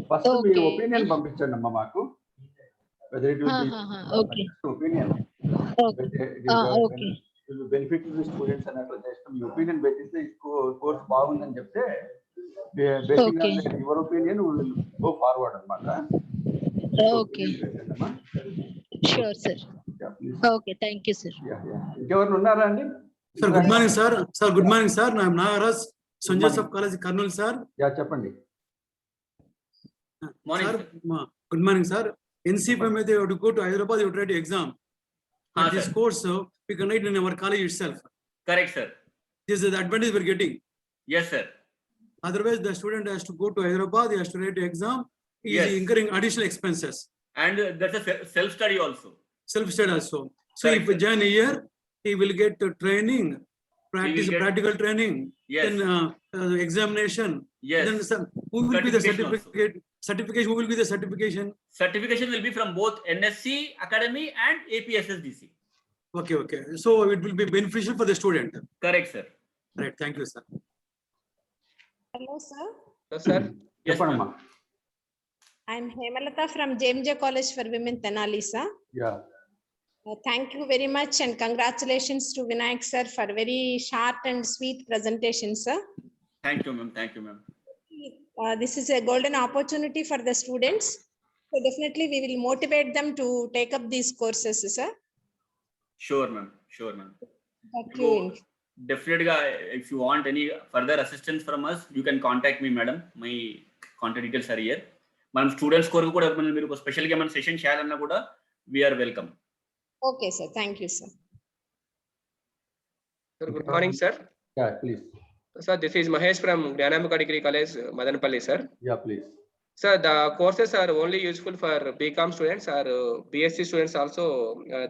ఫస్ట్ మీ ఒపీనియన్ పంపించండి అమ్మా మాకు. ఒపీనియన్ బెనిఫిట్ స్టూడెంట్స్ అన్నట్లు చేస్తాం. మీ ఒపీనియన్ పెట్టిస్తే కోర్స్ బాగుందని చెప్తే basic your opinion will go forward అన్నమాట. Okay, sure sir. Okay, thank you sir. ఇంకెవరు ఉన్నారా అండి? Sir, good morning, sir. Sir, good morning, sir. I am Nagaraj, St. Joseph College, Kurnool, sir. Yeah, చెప్పండి. Morning, sir. Good morning, sir. NCFM, you have to go to Hyderabad, you have to write exam. This course, we can write in our college itself. Correct, sir. This is the advantage we are getting. Yes, sir. Otherwise, the student has to go to Hyderabad, he has to write exam. he Yes. is incurring additional expenses. And that's a self-study also. Self-study also. So Correct, if sir. join here, he will get training, practice, get- practical training, Yes. then examination. Yes. Then who will be the Certification also. certificate? Certification. Who will be the certification? Certification will be from both NSC Academy and APSSDC. Okay, okay. So it will be beneficial for the student. Correct, sir. Right. Thank you, sir. Hello, sir. Hello, sir. Yes, చెప్పండి ma'am. అమ్మా. I'm Hemalata from JMJ College for Women, Tenali, sir. Yeah. Thank you very much and congratulations to Vinayak, sir, for very short and sweet presentation, sir. Thank you, ma'am. Thank you, ma'am. This is a golden opportunity for the students. So definitely we will motivate them to take up these courses, sir. Sure, ma'am. Sure, ma'am. Thank you. Definitely, if you want any further assistance from us, you can contact me, madam. My contact details are here. మనం students కొరకు కూడా మీరు special గా మన session చేయాలన్నా కూడా we are welcome. Okay, sir. Thank you, sir. Sir, good morning, sir. Yeah, please. Sir, this is Mahesh from Gyanambika Degree College, Madanapalli, sir. Yeah, please. Sir, the courses are only useful for BCom students or BSc students also.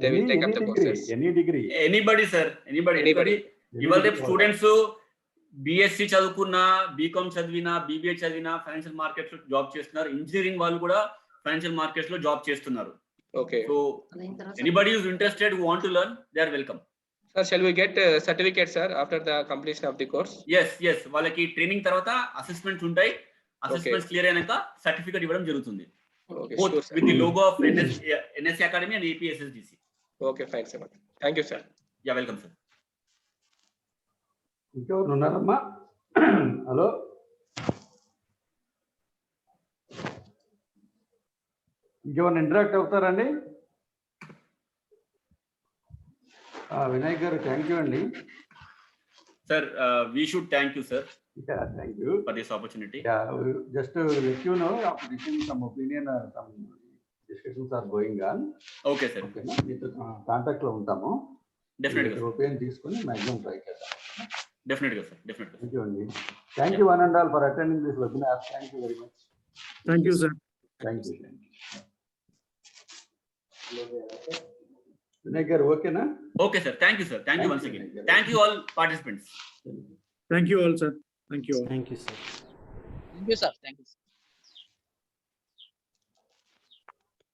They will take up the courses. Any degree. Anybody, sir. Anybody. ఇవాళ రేపు degree. Students BSc చదువుకున్నా, BCom చదివినా, BBA చదివినా financial markets లో job చేస్తున్నారు. Engineering వాళ్ళు కూడా financial markets లో జాబ్ చేస్తున్నారు. Okay. So anybody who is interested who want to learn, they are welcome. Sir, shall we get certificate, sir, after the completion of the course? yes వాళ్ళకి training తర్వాత assessments ఉంటాయి. Assessments clear అయినాక certificate ఇవ్వడం జరుగుతుంది. Okay, Both sure, sir. with the logo of NSC Academy and APSSDC. Okay, fine, sir. Thank you, sir. Yeah, welcome, sir. ఇంకెవరు ఉన్నారమ్మా? Hello. ఇంకెవరు interact అవుతారండి? వినాయక్ గారు థ్యాంక్ యూ అండి. Sir, we should thank you, sir, thank you. for this opportunity. Just to let you know, after receiving some opinion or some discussions are going on. Okay, sir. ఓకేనా? మీతో contact లో ఉంటాము. Definitely, sir. Opinion తీసుకొని maximum try చేద్దాం. Definitely, sir. Definitely. Thank you అండి. Thank you one and all for attending this webinar. Thank you very much. Thank you, sir. Thank you. Vinay garu ఓకేనా? Okay, sir. Thank you, sir. Thank you once again. Thank you all participants. Thank you all, sir. Thank you all. Thank you, sir. Thank you, sir. Thank you, sir.